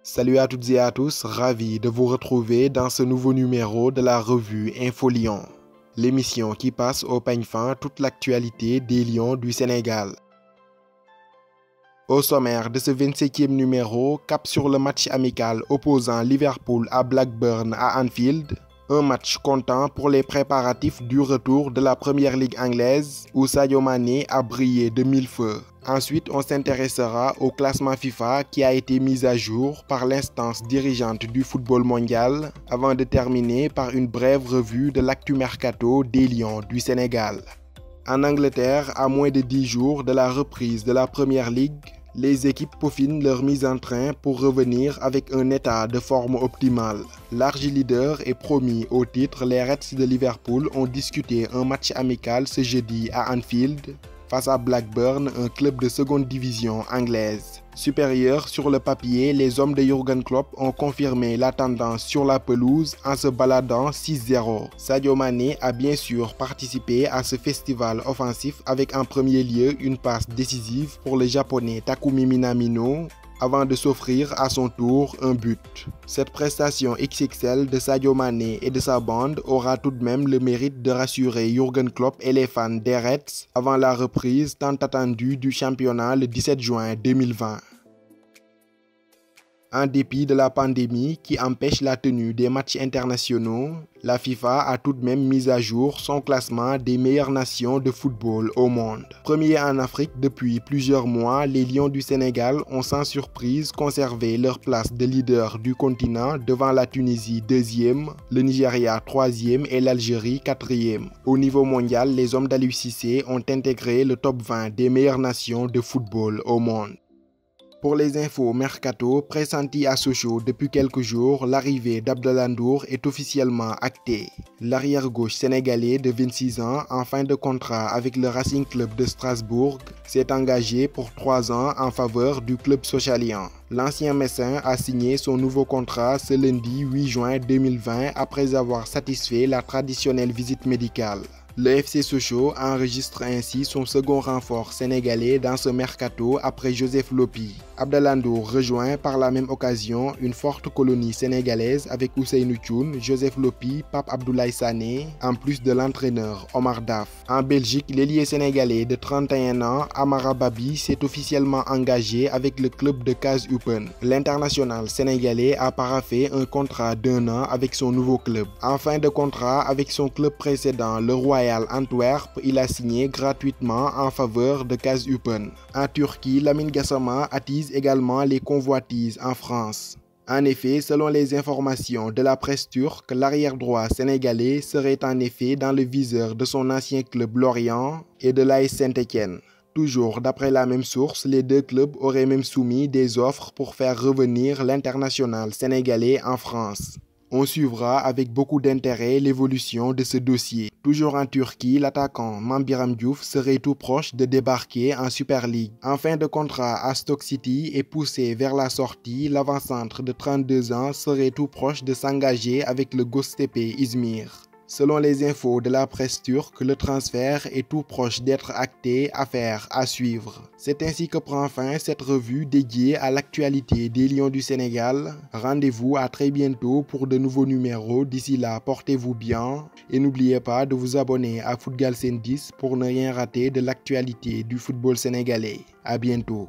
Salut à toutes et à tous, ravi de vous retrouver dans ce nouveau numéro de la revue Info Lions, l'émission qui passe au peigne fin toute l'actualité des Lions du Sénégal. Au sommaire de ce 27e numéro, cap sur le match amical opposant Liverpool à Blackburn à Anfield, un match comptant pour les préparatifs du retour de la Première Ligue anglaise où Sadio Mané a brillé de mille feux. Ensuite, on s'intéressera au classement FIFA qui a été mis à jour par l'instance dirigeante du football mondial avant de terminer par une brève revue de l'actu mercato des Lions du Sénégal. En Angleterre, à moins de 10 jours de la reprise de la Première Ligue, les équipes peaufinent leur mise en train pour revenir avec un état de forme optimal. L'archi-leader et promis au titre, les Reds de Liverpool ont discuté un match amical ce jeudi à Anfield face à Blackburn, un club de seconde division anglaise. Supérieurs sur le papier, les hommes de Jürgen Klopp ont confirmé la tendance sur la pelouse en se baladant 6-0. Sadio Mané a bien sûr participé à ce festival offensif avec en premier lieu une passe décisive pour le japonais Takumi Minamino avant de s'offrir à son tour un but. Cette prestation XXL de Sadio Mané et de sa bande aura tout de même le mérite de rassurer Jürgen Klopp et les fans des Reds avant la reprise tant attendue du championnat le 17 juin 2020. En dépit de la pandémie qui empêche la tenue des matchs internationaux, la FIFA a tout de même mis à jour son classement des meilleures nations de football au monde. Premier en Afrique depuis plusieurs mois, les Lions du Sénégal ont sans surprise conservé leur place de leader du continent devant la Tunisie 2e, le Nigeria 3e et l'Algérie 4e. Au niveau mondial, les hommes d'Aliou Cissé ont intégré le top 20 des meilleures nations de football au monde. Pour les infos mercato pressentis à Sochaux depuis quelques jours, l'arrivée d'Abdallah Ndour est officiellement actée. L'arrière-gauche sénégalais de 26 ans, en fin de contrat avec le Racing Club de Strasbourg, s'est engagé pour 3 ans en faveur du club socialien. L'ancien Messin a signé son nouveau contrat ce lundi 8 juin 2020 après avoir satisfait la traditionnelle visite médicale. Le FC Sochaux enregistre ainsi son second renfort sénégalais dans ce mercato après Joseph Lopi. Abdallah Ndour rejoint par la même occasion une forte colonie sénégalaise avec Ousseynou Thioune, Joseph Lopi, Pape Abdoulaye Sané, en plus de l'entraîneur Omar Daf. En Belgique, l'ailier sénégalais de 31 ans, Amara Babi, s'est officiellement engagé avec le club de Kazupen. L'international sénégalais a paraphé un contrat d'1 an avec son nouveau club. En fin de contrat avec son club précédent, le Royal Antwerp, il a signé gratuitement en faveur de Kazupen. En Turquie, Lamine Gassama attise également les convoitises en France. En effet, selon les informations de la presse turque, l'arrière-droit sénégalais serait en effet dans le viseur de son ancien club Lorient et de l'AS Saint-Étienne. Toujours d'après la même source, les deux clubs auraient même soumis des offres pour faire revenir l'international sénégalais en France. On suivra avec beaucoup d'intérêt l'évolution de ce dossier. Toujours en Turquie, l'attaquant Mambiram Diouf serait tout proche de débarquer en Super League. En fin de contrat à Stoke City et poussé vers la sortie, l'avant-centre de 32 ans serait tout proche de s'engager avec le Göztepe Izmir. Selon les infos de la presse turque, le transfert est tout proche d'être acté, affaire à suivre. C'est ainsi que prend fin cette revue dédiée à l'actualité des Lions du Sénégal. Rendez-vous à très bientôt pour de nouveaux numéros. D'ici là, portez-vous bien et n'oubliez pas de vous abonner à Footgalsen 10 pour ne rien rater de l'actualité du football sénégalais. À bientôt.